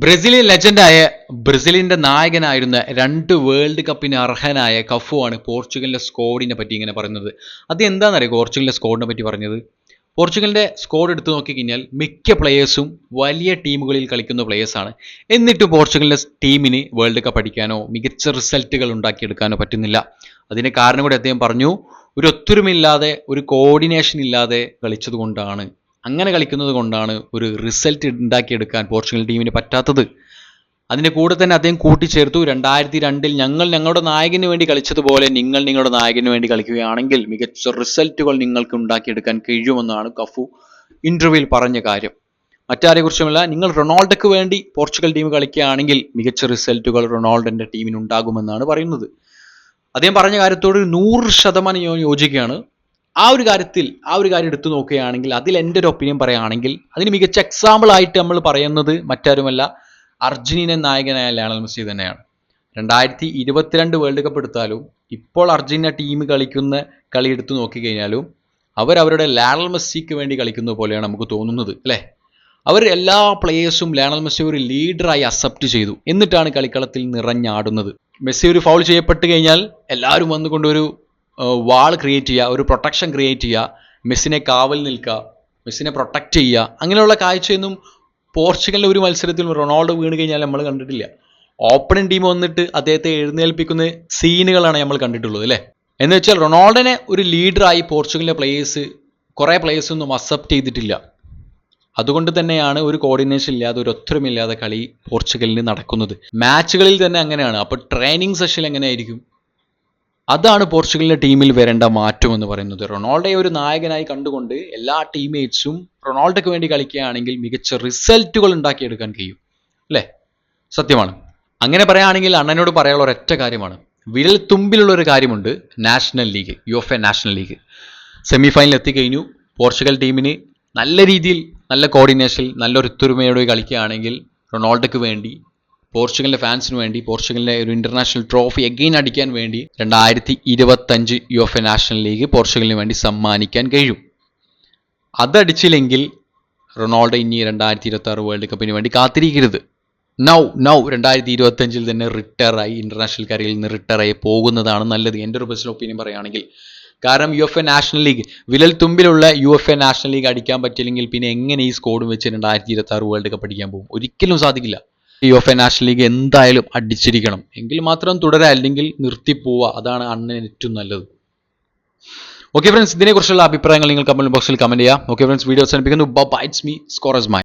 Brazilian ലെജൻഡായ ബ്രസീലിന്റെ നായകനായിരുന്ന 2 world കപ്പിന് അർഹനായ Cafu ആണ് പോർച്ചുഗലിന്റെ സ്ക്വാഡിനെ പറ്റി ഇങ്ങനെ പറയുന്നത്. അത് എന്താണെന്നറിയോ പോർച്ചുഗലിന്റെ സ്ക്വാഡിനെ പറ്റി പറഞ്ഞത്? പോർച്ചുഗലിന്റെ സ്ക്വാഡ് എടുത്തു നോക്കിക്കഴിഞ്ഞാൽ മിക്ക പ്ലേയേഴ്സും വലിയ ടീമുകളിൽ കളിക്കുന്ന പ്ലേയേഴ്സാണ്. എന്നിട്ട് പോർച്ചുഗലിന്റെ ടീമിന് വേൾഡ് കപ്പ് അടിക്കാനോ മികച്ച റിസൾട്ടുകൾ ഉണ്ടാക്കിയെടുക്കാനോ പറ്റുന്നില്ല. അതിന് കാരണം കൂടി അദ്ദേഹം പറഞ്ഞു, ഒരു ഒത്തൊരുമയില്ലാതെ ഒരു കോർഡിനേഷൻ ഇല്ലാതെ കളിച്ചത് കൊണ്ടാണ്, അങ്ങനെ കളിക്കുന്നത് കൊണ്ടാണ് ഒരു റിസൾട്ട് ഉണ്ടാക്കിയെടുക്കാൻ പോർച്ചുഗൽ ടീമിന് പറ്റാത്തത്. അതിൻ്റെ കൂടെ തന്നെ അദ്ദേഹം കൂട്ടിച്ചേർത്തു, 2002 ഞങ്ങൾ ഞങ്ങളുടെ നായകന് വേണ്ടി കളിച്ചതുപോലെ നിങ്ങൾ നിങ്ങളുടെ നായകന് വേണ്ടി കളിക്കുകയാണെങ്കിൽ മികച്ച റിസൾട്ടുകൾ നിങ്ങൾക്ക് ഉണ്ടാക്കിയെടുക്കാൻ കഴിയുമെന്നാണ് കഫു ഇൻ്റർവ്യൂവിൽ പറഞ്ഞ കാര്യം. മറ്റാരെക്കുറിച്ചുമല്ല, നിങ്ങൾ റൊണാൾഡോയ്ക്ക് വേണ്ടി പോർച്ചുഗൽ ടീം കളിക്കുകയാണെങ്കിൽ മികച്ച റിസൾട്ടുകൾ റൊണാൾഡോൻ്റെ ടീമിന് ഉണ്ടാകുമെന്നാണ് പറയുന്നത്. അദ്ദേഹം പറഞ്ഞ കാര്യത്തോട് 100% യോജിക്കുകയാണ്. ആ ഒരു കാര്യം എടുത്തു നോക്കുകയാണെങ്കിൽ, അതിൽ എൻ്റെ ഒരു ഒപ്പീനിയൻ പറയുകയാണെങ്കിൽ അതിന് മികച്ച എക്സാമ്പിൾ ആയിട്ട് നമ്മൾ പറയുന്നത് മറ്റാരുമല്ല, അർജന്റീനൻ നായകനായ ലയണൽ മെസ്സി തന്നെയാണ്. 2022 വേൾഡ് കപ്പ് എടുത്താലും ഇപ്പോൾ അർജന്റീന ടീം കളിക്കുന്ന കളി എടുത്തു നോക്കിക്കഴിഞ്ഞാലും അവരുടെ ലയണൽ മെസ്സിക്ക് വേണ്ടി കളിക്കുന്നത് പോലെയാണ് നമുക്ക് തോന്നുന്നത്, അല്ലേ? അവർ എല്ലാ പ്ലേയേഴ്സും ലയണൽ മെസ്സി ഒരു ലീഡറായി അക്സെപ്റ്റ് ചെയ്തു, എന്നിട്ടാണ് കളിക്കളത്തിൽ നിറഞ്ഞാടുന്നത്. മെസ്സി ഒരു ഫൗൾ ചെയ്യപ്പെട്ട് കഴിഞ്ഞാൽ എല്ലാവരും വന്നുകൊണ്ട് ഒരു വാൾ ക്രിയേറ്റ് ചെയ്യുക, ഒരു പ്രൊട്ടക്ഷൻ ക്രിയേറ്റ് ചെയ്യുക, മെസ്സിനെ കാവൽ നിൽക്കുക, മെസ്സിനെ പ്രൊട്ടക്റ്റ് ചെയ്യുക. അങ്ങനെയുള്ള കാഴ്ചയൊന്നും പോർച്ചുഗലിൻ്റെ ഒരു മത്സരത്തിലും റൊണാൾഡോ വീണ് കഴിഞ്ഞാൽ നമ്മൾ കണ്ടിട്ടില്ല. ഓപ്പണിംഗ് ടീം വന്നിട്ട് അദ്ദേഹത്തെ എഴുന്നേൽപ്പിക്കുന്ന സീനുകളാണ് നമ്മൾ കണ്ടിട്ടുള്ളത്, അല്ലേ? എന്ന് വെച്ചാൽ റൊണാൾഡോനെ ഒരു ലീഡറായി പോർച്ചുഗലിലെ കുറേ പ്ലേയേഴ്സൊന്നും അക്സെപ്റ്റ് ചെയ്തിട്ടില്ല. അതുകൊണ്ട് തന്നെയാണ് ഒരു കോർഡിനേഷൻ ഇല്ലാതെ, ഒരു ഒത്തൊരുമില്ലാതെ കളി പോർച്ചുഗലിന് നടക്കുന്നത്. മാച്ചുകളിൽ തന്നെ അങ്ങനെയാണ്. അപ്പോൾ ട്രെയിനിങ് സെഷൻ എങ്ങനെയായിരിക്കും? അതാണ് പോർച്ചുഗലിൻ്റെ ടീമിൽ വരേണ്ട മാറ്റം എന്ന് പറയുന്നത്. റൊണാൾഡോയെ ഒരു നായകനായി കണ്ടുകൊണ്ട് എല്ലാ ടീംമേറ്റ്സും റൊണാൾഡോയ്ക്ക് വേണ്ടി കളിക്കുകയാണെങ്കിൽ മികച്ച റിസൾട്ടുകൾ ഉണ്ടാക്കിയെടുക്കാൻ കഴിയും, അല്ലേ? സത്യമാണ്. അങ്ങനെ പറയുകയാണെങ്കിൽ അണ്ണനോട് പറയാനുള്ള ഒരൊറ്റ കാര്യമാണ്, വിരൽ തുമ്പിലുള്ള ഒരു കാര്യമുണ്ട്, national league, UEFA national league semifinal എത്തിക്കഴിഞ്ഞു. പോർച്ചുഗൽ ടീമിന് നല്ല രീതിയിൽ, നല്ല കോർഡിനേഷൻ, നല്ലൊരു ഒത്തൊരുമയോടെ കളിക്കുകയാണെങ്കിൽ റൊണാൾഡോയ്ക്ക് വേണ്ടി, പോർച്ചുഗലിൻ്റെ ഫാൻസിന് വേണ്ടി, പോർച്ചുഗലിൻ്റെ ഒരു ഇൻ്റർനാഷണൽ ട്രോഫി എഗെയിൻ അടിക്കാൻ വേണ്ടി 2025 യുഎഫ്എ നാഷണൽ ലീഗ് പോർച്ചുഗലിന് വേണ്ടി സമ്മാനിക്കാൻ കഴിയും. അതടിച്ചില്ലെങ്കിൽ റൊണാൾഡോ ഇനി 2026 വേൾഡ് കപ്പിന് വേണ്ടി കാത്തിരിക്കരുത്. നൗ 2025 തന്നെ റിട്ടയറായി, ഇൻ്റർനാഷണൽ കരിയറിൽ നിന്ന് റിട്ടയറായി പോകുന്നതാണ് നല്ലത്, എൻ്റെ ഒരു പേഴ്സണൽ ഒപ്പീനിയൻ പറയുകയാണെങ്കിൽ. കാരണം യുഎഫ്എ നാഷണൽ ലീഗ്, വിരൽ തുമ്പിലുള്ള യുഎഫ്എ നാഷണൽ ലീഗ് അടിക്കാൻ പറ്റില്ലെങ്കിൽ പിന്നെ എങ്ങനെ ഈ സ്കോഡും വെച്ച് 2026 വേൾഡ് കപ്പ് അടിക്കാൻ പോകും? ഒരിക്കലും സാധിക്കില്ല. യുഎഫ്എ നാഷണൽ ലീഗ് എന്തായാലും അടിച്ചിരിക്കണം, എങ്കിൽ മാത്രം തുടരാ, അല്ലെങ്കിൽ നിർത്തിപ്പോവുക. അതാണ് അണ്ണന് ഏറ്റവും നല്ലത്. ഓക്കെ ഫ്രണ്ട്സ്, ഇതിനെക്കുറിച്ചുള്ള അഭിപ്രായങ്ങൾ നിങ്ങൾ കമന്റ് ബോക്സിൽ കമന്റ് ചെയ്യുക. ഓക്കെ ഫ്രണ്ട്സ്, വീഡിയോ അവസാനിപ്പിക്കുന്നു. ബൈ, ഇറ്റ്സ് മീ സ്കോറസ് മൈ.